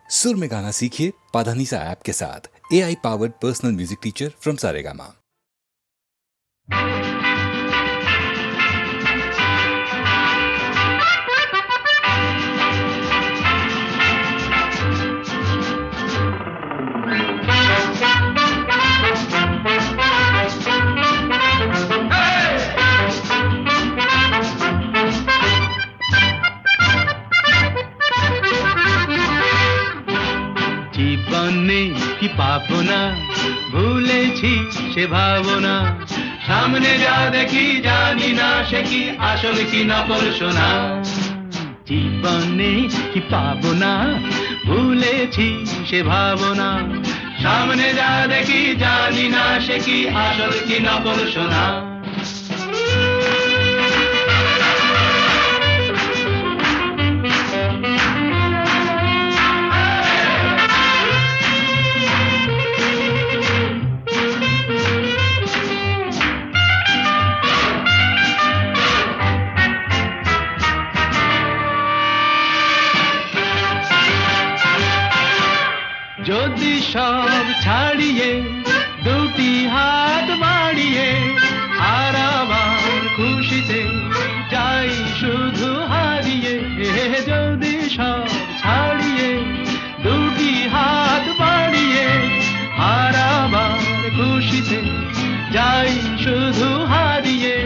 सुर में गाना सीखिए पाधानीसा ऐप के साथ। AI powered personal music teacher from Saregama. জীবনে কি পাবো না, ভুলেছি সে ভাবনা। সামনে যা দেখি জানি না সে কি আসল কি নকল সোনা। জীবনে কি পাবো না, ভুলেছি সে ভাবনা। সামনে যা দেখি জানি না সে কি আসল কি নকল সোনা। যদি সব ছাড়িয়ে দুটি হাত বাড়িয়ে আর আবার খুশিতে যাই শুধু হারিয়ে। যদি সব ছাড়িয়ে দুটি হাত বাড়িয়ে আর আবার খুশিতে যাই শুধু হারিয়ে।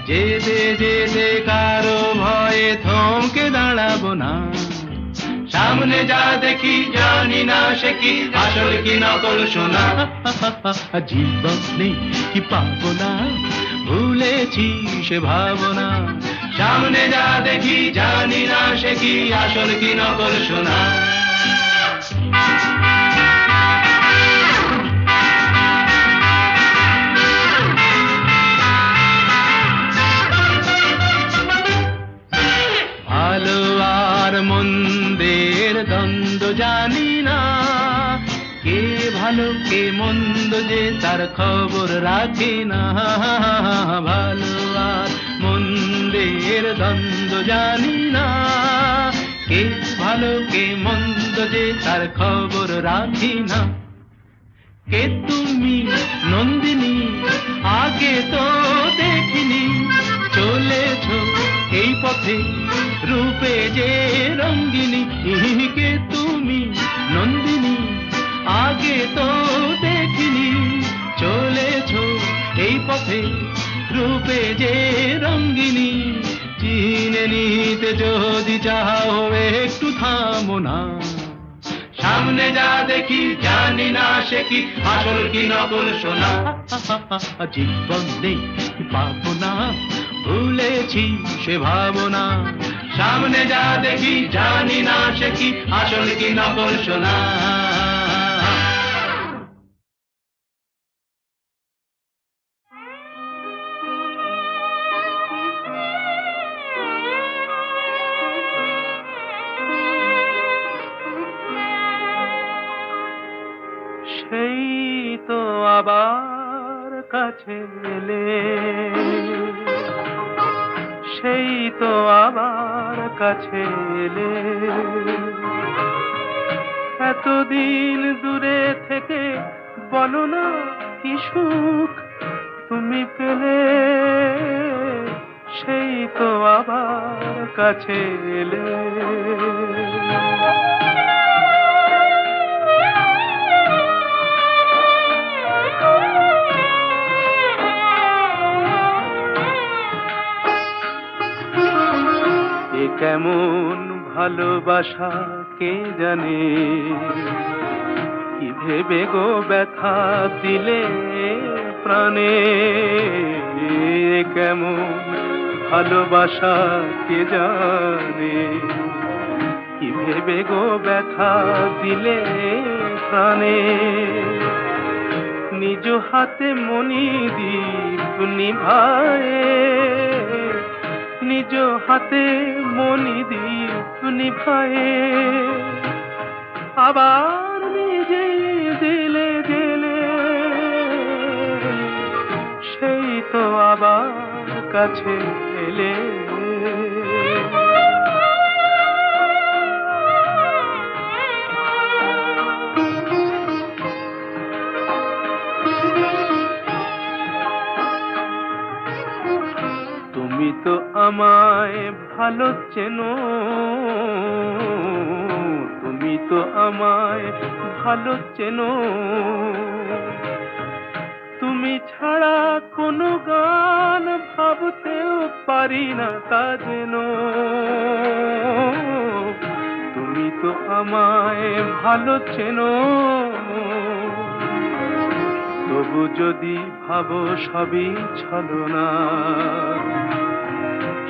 যেতে যেতে কারো ভয়ে থমকে দাঁড়াবো না। সামনে যা দেখি জানি না সে কি আসল কি নকল সোনা। জীবনে কি পাবো না, ভুলেছি সে ভাবনা। সামনে যা দেখি জানি না সে কি আসল কি নকল সোনা। ভালো আর মন্দের দ্বন্দ্ব জানি না, কে ভালো কে মন্দ যে তার খবর রাখি না। ভালো আর মন্দের দ্বন্দ্ব জানি না, কে ভালো কে মন্দ যে তার খবর রাখি না। কে তুমি নন্দিনী আগে তো দেখিনি, চলেছো এই পথে রূপে যে রঙ্গিনী। কে তুমি নন্দিনী আগে তো দেখিনি, চলেছো এই পথে রূপে যে রঙ্গিনী। চিনে নিতে যদি চাও একটু থামো না। সামনে যা দেখি জানি না সে কি আসল কি নকল সোনা। জীবনে কি পাবো না, ভুলেছি সে ভাবনা। সামনে যা দেখি জানি না সে কি আসল কি নকল সোনা। সেই তো আবার কাছে এলে, সেই তো আবার কাছে এলে। এতদিন দূরে থেকে বলো না কি সুখ তুমি পেলে। সেই তো আবার কাছে এলে। কেমন ভালোবাসা কে জানে, কি ভেবে গো ব্যথা দিলে প্রাণে। কেমন ভালোবাসা কে জানে, কি ভেবে গো ব্যথা দিলে প্রাণে। নিজ হাতে মনি দীপ নিভায়ে, নিজ হাতে মনি দীপ নিভায়ে। আবার নিজে দিলে দিলে, সেই তো আবার কাছে এলে। আমায় ভালো চেনো, তুমি তো আমায় ভালো চেনো। তুমি ছাড়া কোনো গান ভাবতেও পারি না তা যেন। তুমি তো আমায় ভালো চেনো, তবু যদি ভাবো সবই ছলনা,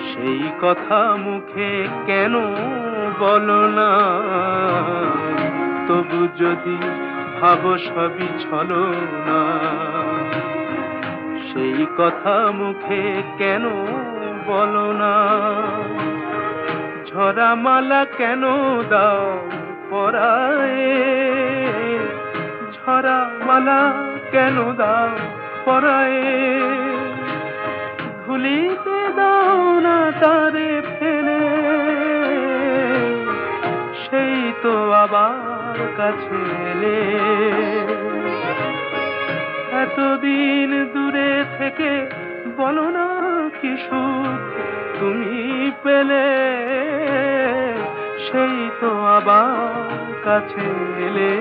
সেই কথা মুখে কেন বলো না। তবু যদি ভাবো সবই ছলনা, সেই কথা মুখে কেন বলো না। ঝরা মালা কেন দাও পরায়ে, ঝরা মালা কেন দাও পরায়ে। ভুলিতে দাও না তারে ফেলে, সেই তো আবার কাছে এলে। এতদিন দূরে থেকে বলো না কি সুখ তুমি পেলে, সেই তো আবার কাছে এলে।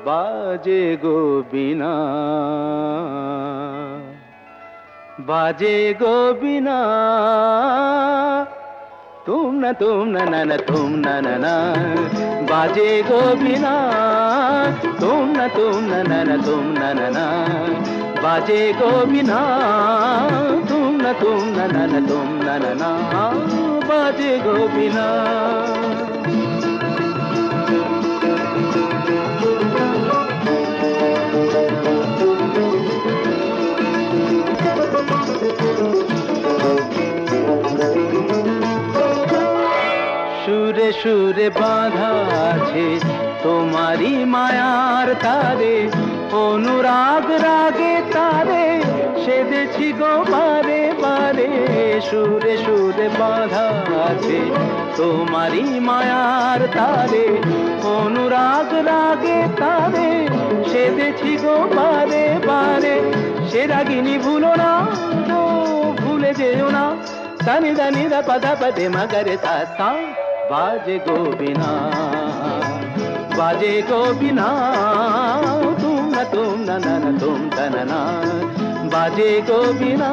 বাজে গো বিনা, বাজে গো বিনা, तुम न ना तुम न ना, बाजे गो बिना। तुम न ना तुम न ना, बाजे गो बिना। तुम न ना तुम न ना, बाजे गो बिना। সুরে সুরে বাঁধা আছে তোমারি মায়ার তারে, অনুরাগ রাগে তারে সেদেছি গো বারে বারে। সুরে সুরে বাঁধা আছে তোমারি মায়ার তারে, অনুরাগ রাগে তারে সেদেছি গো বারে বারে। সে রাগিনী ভুলো না গো, ভুলে যেও না। সানি দানি দা পদা পদে মগরে সা সা। बाजे गो बिना, बाजे गो बिना। तुम न तुम न ना, बाजे गो बिना।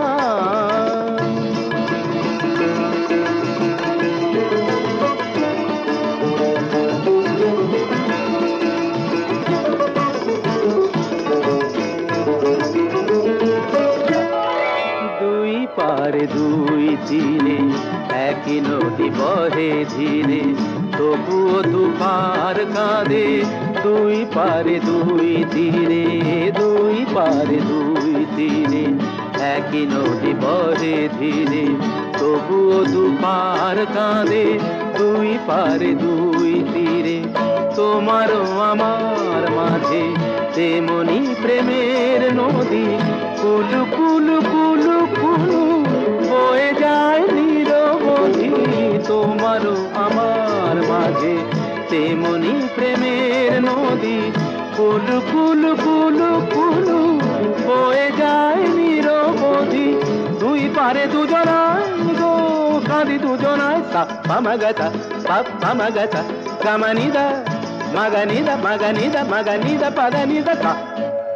দুই পারে দুই তীরে একই নদী বহে ধীরে, তবুও দুপার কাঁদে। দুই পারে দুই তীরে, দুই পারে দুই তীরে একই নদী বহে ধীরে, তবুও দুপার কাঁদে। দুই পারে দুই তীরে তোমারও আমার মাঝে তেমনি প্রেমের নদী। কুলু কুলু কুলু কুলু বয়ে যায় নিরবধি, তোমারও আমার মাঝে তেমনি প্রেমের নদী। কুলু কুলু কুলু কুলু বয়ে যায় নিরবধি। দুই পারে দুজনায় গো কাঁদি দুজনায়। সা পামাগাতা পাপ পামাগাতা গামানিদা মাগানিদা মাগানিদা মাগানিদা পাগানিদা সা।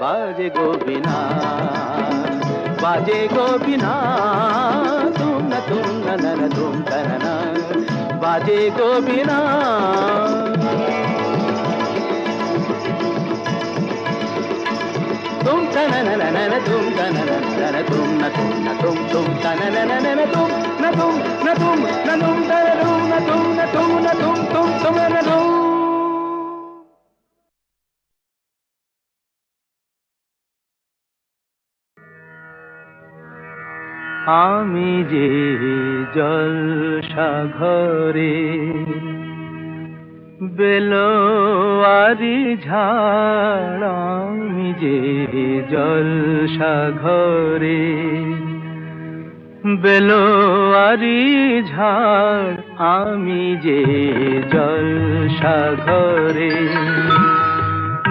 बाजे गो बिना, बाजे गो बिना। तुम न तुम ना, बाजे गो बिना। तुम ना तुम ना तुम न तुम तुम ना तुम न तुम न तुम न तुम न तुम न तुम न तुम तुम न तुम। আমি যে জলসাঘরে বেলোয়ারি ঝাড় আমি যে জলসাঘরে, বেলোয়ারি ঝাড় আমি যে জলসাঘরে,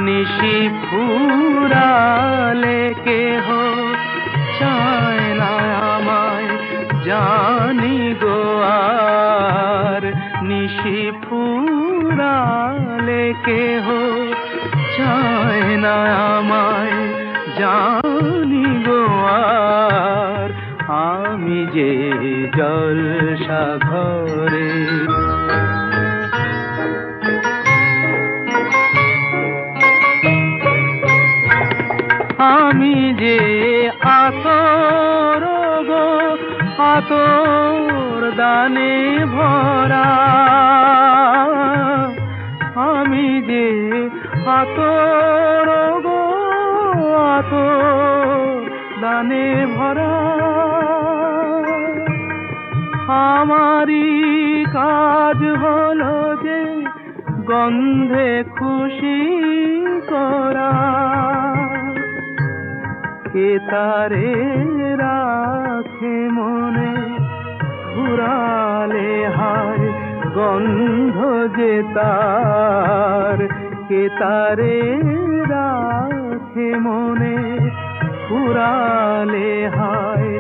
নিশি ফুরালে কেহ চায় না আমায় জানি গো আর, নিশি ফুরালে কেহ চায় না আমায় জানি গো আর, আমি যে জলসাঘরে। আমি যে আতর গো আতর দানে ভরা, আমি যে আতর গো আতর দানে ভরা, আমারই কাজ হলো যে গন্ধে খুশি করা, কে তারে রাখে মনে ফুরালে হায় গন্ধ যে তার, কে তারে রাখে মনে ফুরালে হায়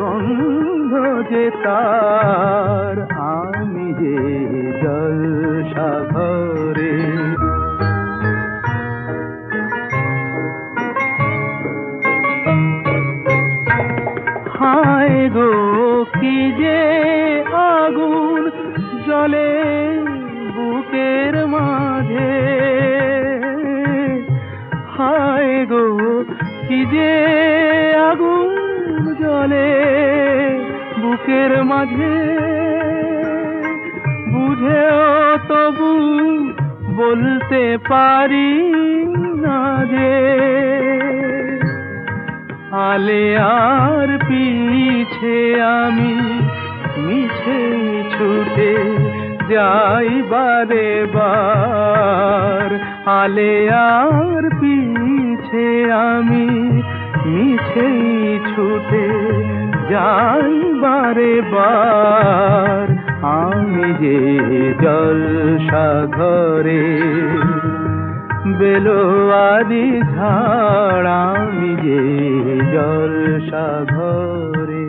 গন্ধ যে তার, আমি যে জলসাঘরে। হায় গো কি যে আগুন জ্বলে বুকের মাঝে, হায় গো কি যে আগুন জ্বলে বুকের মাঝে, বুঝেও তবু বলতে পারি না যে, আলে আর পিছে আমি মিছে ছুটে যাই বারে বার, আলে আর পিছে আমি মিছে ছুটে যাই বারে বার, আমি যে জলসাঘরে, বেলোয়ারি ঝাড় আমি যে জলসাঘরে।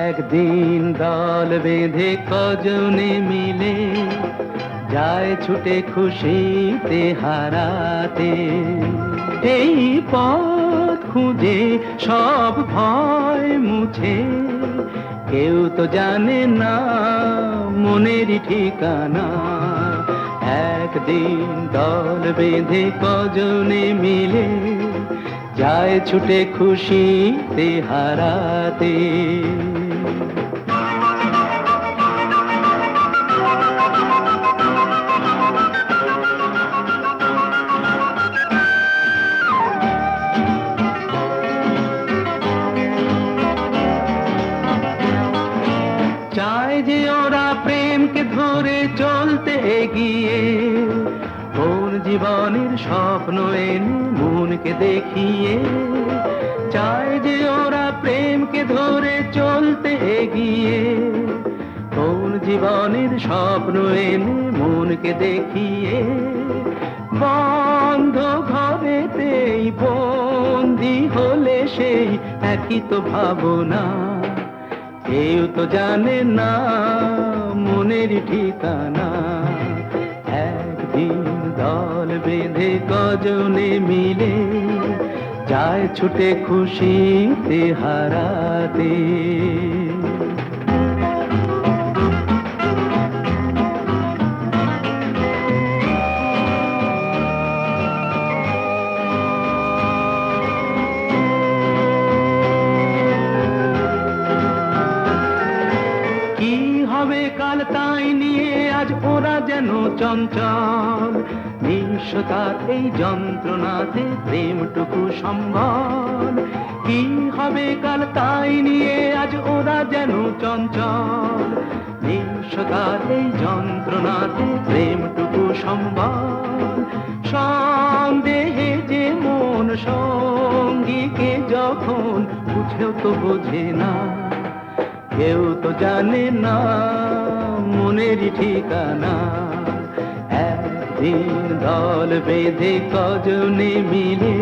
একদিন দল বেঁধে কজনে মিলে যায় ছুটে খুশিতে হারাতে, এই পথ খুঁজে সব ভয় মুছে, কেউ তো জানে না মনেরই ঠিকানা। একদিন দল বেঁধে কজনে মিলে যায় ছুটে খুশিতে হারাতে, চায় যে ওরা প্রেমকে ধরে চলতে এগিয়ে, কোন জীবনের স্বপ্ন এনে মনকে দেখিয়ে, চায় যে ওরা প্রেমকে ধরে চলতে এগিয়ে, কোন জীবনের স্বপ্ন এনে মনকে দেখিয়ে, বন্ধ ঘরেতেই বন্দি হলে সেই একই তো ভাবনা, কেউ তো জানে না মনের ঠিকানা। একদিন দল বেঁধে কজনে মিলে যায় ছুটে খুশিতে হারাতে, কাল তাই নিয়ে যেন চঞ্চল, নিঃস্বতার এই যন্ত্রণাতে প্রেমটুকু সম্বল। কি হবে কাল তাই নিয়ে আজ ওরা যেন চঞ্চল, নিঃস্বতার এই যন্ত্রণাতে প্রেমটুকু সম্বল। সন্দেহে যে মন সঙ্গীকে যখন বুঝেও তো বোঝে না, কেউ তো জানে না মনেরই ঠিকানা। একদিন দল বেঁধে কজনে মিলে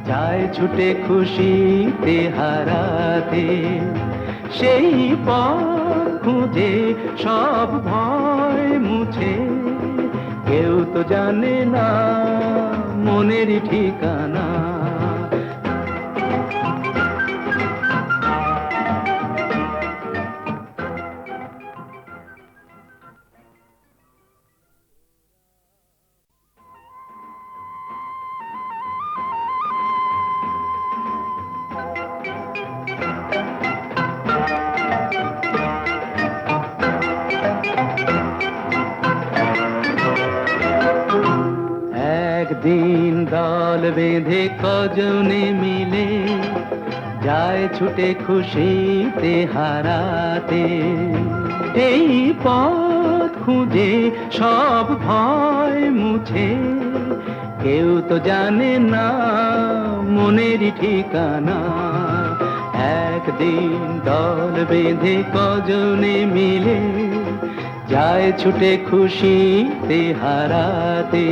যায় ছুটে খুশিতে হারাতে, সেই পথ খুঁজে সব ভয় মুছে, কেউ তো জানে না মনেরই ঠিকানা। একদিন দল বেঁধে কজনে মিলে যায় ছুটে খুশিতে হারাতে, এই পথ খুঁজে সব ভয় মুছে, কেউ তো জানে না মনেরই ঠিকানা। একদিন দল বেঁধে কজনে মিলে যায় ছুটে খুশিতে হারাতে।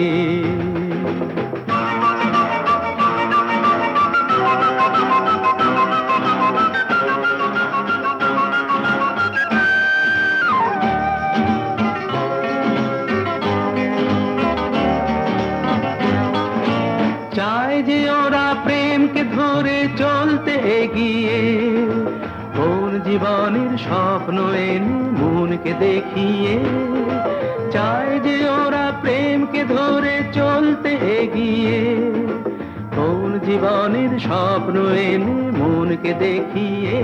চায় যে ওরা প্রেমকে ধরে চলতে এগিয়ে, কোন জীবনের স্বপ্ন এনে মনকে দেখিয়ে। চায় যে ওরা প্রেমকে ধরে চলতে এগিয়ে, কোন জীবনের স্বপ্ন এনে মনকে দেখিয়ে।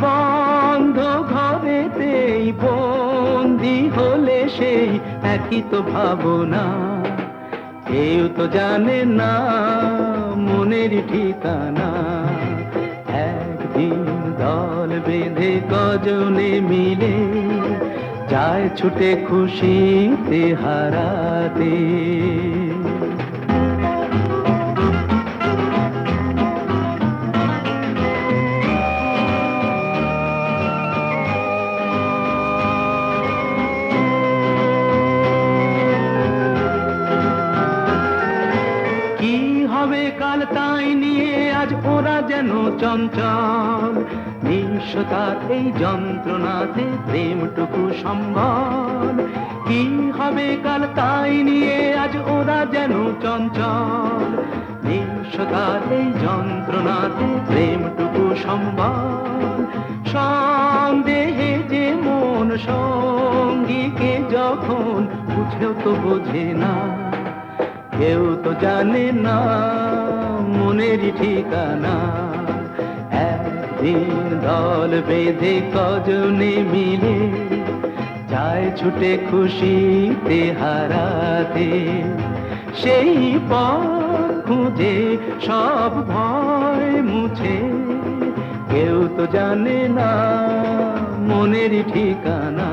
বন্ধ ঘরেতেই বন্দি হলে সেই একই তো ভাবনা, কেউ তো জানে না মনেরই ঠিকানা। একদিন দল বেঁধে কজনে মিলে যায় ছুটে খুশিতে হারাতে। কি হবে কাল তাই নিয়ে আজ ওরা যেন চঞ্চল, নিঃস্বতার এই যন্ত্রণাতে প্রেমটুকু সম্বল। কি হবে কাল তাই নিয়ে আজ ওরা যেন চঞ্চল, নিঃস্বতার এই যন্ত্রণাতে প্রেমটুকু সম্বল। সন্দেহে যে মন সঙ্গীকে যখন বুঝেও তো বোঝে না, কেউ তো জানে না মনেরই ঠিকানা। একদিন দল বেঁধে কজনে মিলে যায় ছুটে খুশিতে হারাতে, সেই পথ খুঁজে সব ভয় মুছে, কেউ তো জানে না মনেরই ঠিকানা।